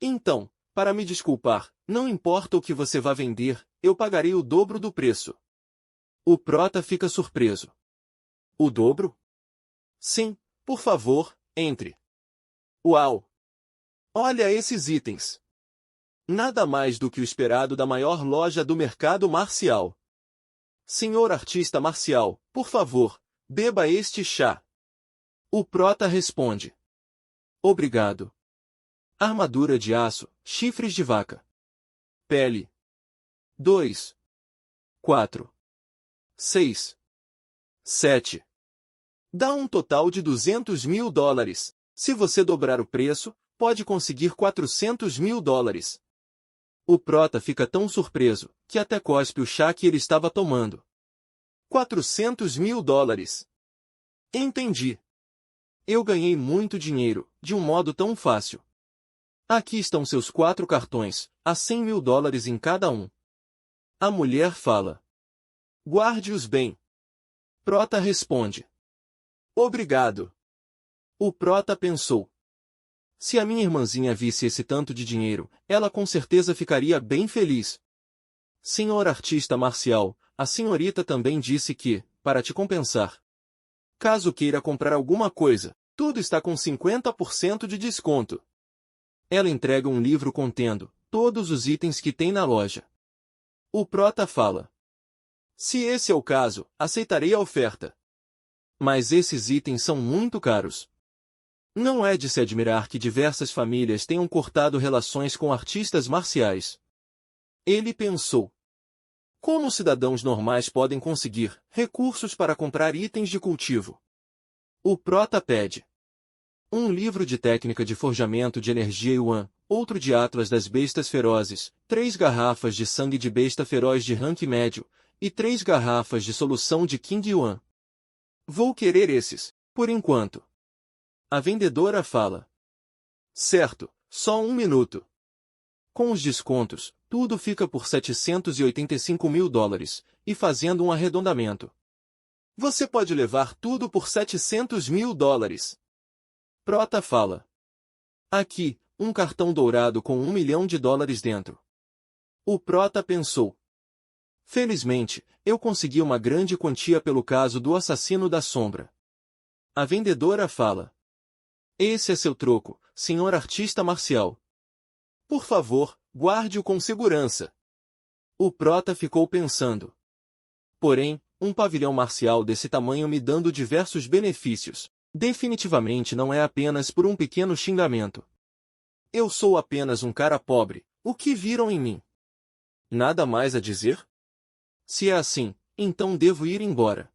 S1: Então, para me desculpar, não importa o que você vá vender, eu pagarei o dobro do preço. O prota fica surpreso. O dobro? Sim, por favor, entre. Uau! Olha esses itens. Nada mais do que o esperado da maior loja do mercado marcial. Senhor artista marcial, por favor, beba este chá. O prota responde. Obrigado. Armadura de aço, chifres de vaca. Pele. 2, 4, 6, 7. Dá um total de $200.000. Se você dobrar o preço, pode conseguir $400.000. O prota fica tão surpreso, que até cospe o chá que ele estava tomando. $400.000. Entendi. Eu ganhei muito dinheiro, de um modo tão fácil. Aqui estão seus 4 cartões, há $100.000 em cada um. A mulher fala. Guarde-os bem. Prota responde. Obrigado. O prota pensou. Se a minha irmãzinha visse esse tanto de dinheiro, ela com certeza ficaria bem feliz. Senhor artista marcial, a senhorita também disse que, para te compensar, caso queira comprar alguma coisa, tudo está com 50% de desconto. Ela entrega um livro contendo todos os itens que tem na loja. O prota fala. Se esse é o caso, aceitarei a oferta. Mas esses itens são muito caros. Não é de se admirar que diversas famílias tenham cortado relações com artistas marciais. Ele pensou. Como cidadãos normais podem conseguir recursos para comprar itens de cultivo? O prota pede. Um livro de técnica de forjamento de energia Yuan, outro de Atlas das Bestas Ferozes, 3 garrafas de sangue de besta feroz de rank médio, e 3 garrafas de solução de King Yuan. Vou querer esses, por enquanto. A vendedora fala. Certo, só um minuto. Com os descontos, tudo fica por $785.000, e fazendo um arredondamento. Você pode levar tudo por $700.000. Prota fala. Aqui, um cartão dourado com $1 milhão dentro. O prota pensou. Felizmente, eu consegui uma grande quantia pelo caso do assassino da sombra. A vendedora fala. Esse é seu troco, senhor artista marcial. Por favor, guarde-o com segurança. O prota ficou pensando. Porém, um pavilhão marcial desse tamanho me dando diversos benefícios, definitivamente não é apenas por um pequeno xingamento. Eu sou apenas um cara pobre, o que viram em mim? Nada mais a dizer? Se é assim, então devo ir embora.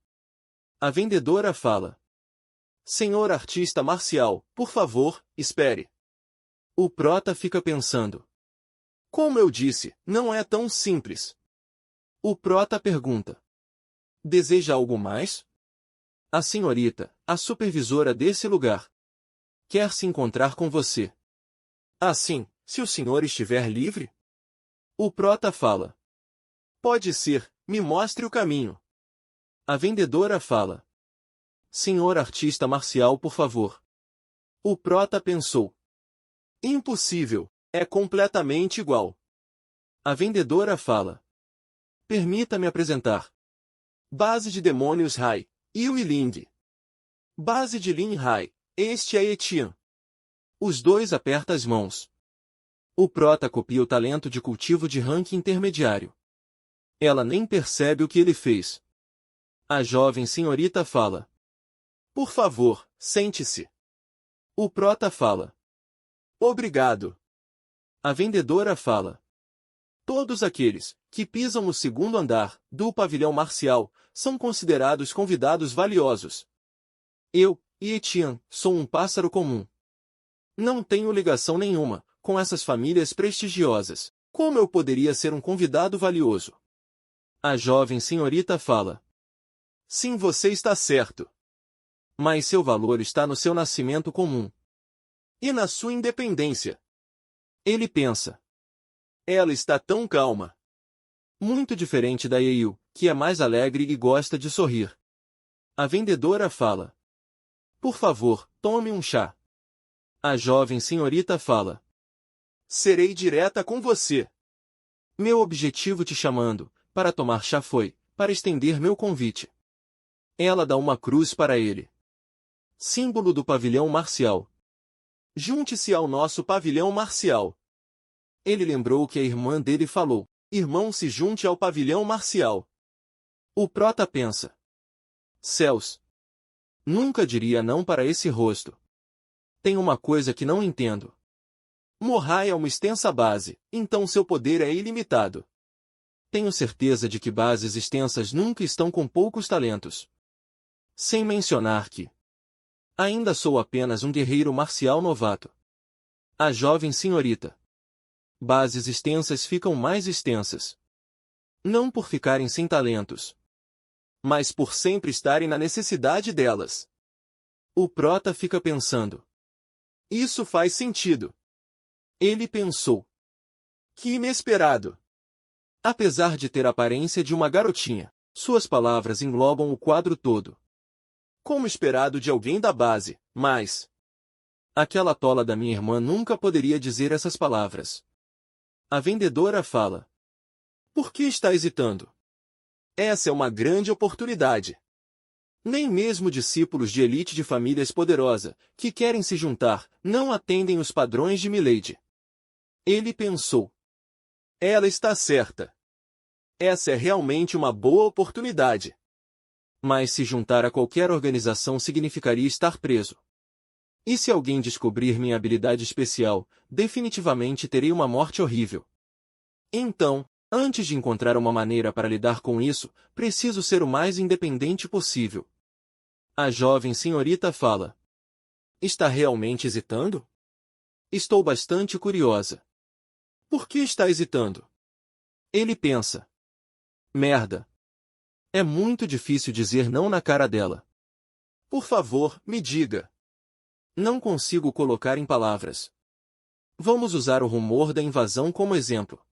S1: A vendedora fala. Senhor artista marcial, por favor, espere. O prota fica pensando. Como eu disse, não é tão simples. O prota pergunta. Deseja algo mais? A senhorita, a supervisora desse lugar, quer se encontrar com você. Assim, se o senhor estiver livre? O prota fala. Pode ser, me mostre o caminho. A vendedora fala. Senhor artista marcial, por favor. O prota pensou. Impossível, é completamente igual. A vendedora fala. Permita-me apresentar. Base de demônios Hai, Yu e Ling. Base de Lin Hai, este é Etian. Os dois apertam as mãos. O prota copia o talento de cultivo de rank intermediário. Ela nem percebe o que ele fez. A jovem senhorita fala. Por favor, sente-se. O prota fala. Obrigado. A vendedora fala. Todos aqueles que pisam no segundo andar do pavilhão marcial são considerados convidados valiosos. Eu, Etienne, sou um pássaro comum. Não tenho ligação nenhuma com essas famílias prestigiosas. Como eu poderia ser um convidado valioso? A jovem senhorita fala. Sim, você está certo. Mas seu valor está no seu nascimento comum. E na sua independência. Ele pensa. Ela está tão calma. Muito diferente da Eiu, que é mais alegre e gosta de sorrir. A vendedora fala. Por favor, tome um chá. A jovem senhorita fala. Serei direta com você. Meu objetivo te chamando para tomar chá foi para estender meu convite. Ela dá uma cruz para ele. Símbolo do pavilhão marcial. Junte-se ao nosso pavilhão marcial. Ele lembrou que a irmã dele falou. Irmão, se junte ao pavilhão marcial. O prota pensa. Céus. Nunca diria não para esse rosto. Tem uma coisa que não entendo. Morrai é uma extensa base, então seu poder é ilimitado. Tenho certeza de que bases extensas nunca estão com poucos talentos. Sem mencionar que ainda sou apenas um guerreiro marcial novato. A jovem senhorita. Bases extensas ficam mais extensas. Não por ficarem sem talentos, mas por sempre estarem na necessidade delas. O prota fica pensando. Isso faz sentido. Ele pensou. Que inesperado. Apesar de ter a aparência de uma garotinha, suas palavras englobam o quadro todo. Como esperado de alguém da base, mas aquela tola da minha irmã nunca poderia dizer essas palavras. A vendedora fala. Por que está hesitando? Essa é uma grande oportunidade. Nem mesmo discípulos de elite de famílias poderosas, que querem se juntar, não atendem os padrões de Milady. Ele pensou. Ela está certa. Essa é realmente uma boa oportunidade. Mas se juntar a qualquer organização significaria estar preso. E se alguém descobrir minha habilidade especial, definitivamente terei uma morte horrível. Então, antes de encontrar uma maneira para lidar com isso, preciso ser o mais independente possível. A jovem senhorita fala. Está realmente hesitando? Estou bastante curiosa. Por que está hesitando? Ele pensa. Merda. É muito difícil dizer não na cara dela. Por favor, me diga. Não consigo colocar em palavras. Vamos usar o rumor da invasão como exemplo.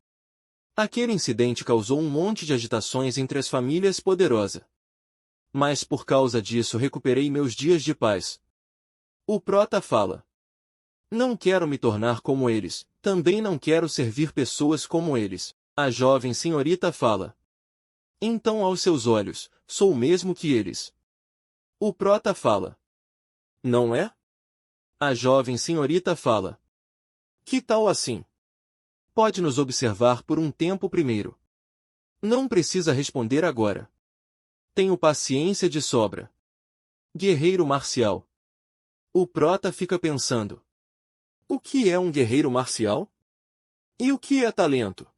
S1: Aquele incidente causou um monte de agitações entre as famílias poderosas. Mas por causa disso recuperei meus dias de paz. O prota fala. Não quero me tornar como eles, também não quero servir pessoas como eles. A jovem senhorita fala. Então aos seus olhos, sou o mesmo que eles. O prota fala. Não é? A jovem senhorita fala. Que tal assim? Pode nos observar por um tempo primeiro. Não precisa responder agora. Tenho paciência de sobra. Guerreiro marcial. O prota fica pensando. O que é um guerreiro marcial? E o que é talento?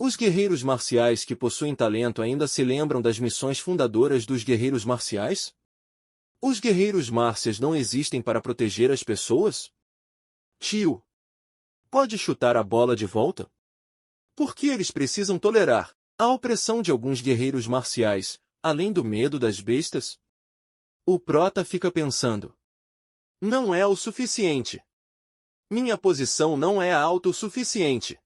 S1: Os guerreiros marciais que possuem talento ainda se lembram das missões fundadoras dos guerreiros marciais? Os guerreiros marciais não existem para proteger as pessoas? Tio. Pode chutar a bola de volta? Por que eles precisam tolerar a opressão de alguns guerreiros marciais, além do medo das bestas? O prota fica pensando. Não é o suficiente. Minha posição não é alta o suficiente.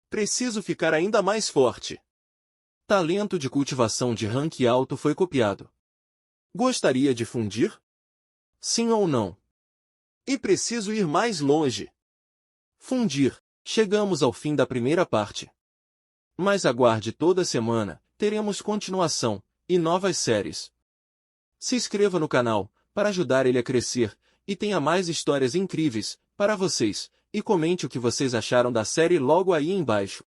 S1: Preciso ficar ainda mais forte. Talento de cultivação de rank alto foi copiado. Gostaria de fundir? Sim ou não? E preciso ir mais longe. Fundir. Chegamos ao fim da primeira parte. Mas aguarde toda semana, teremos continuação e novas séries. Se inscreva no canal para ajudar ele a crescer e tenha mais histórias incríveis para vocês, e comente o que vocês acharam da série logo aí embaixo.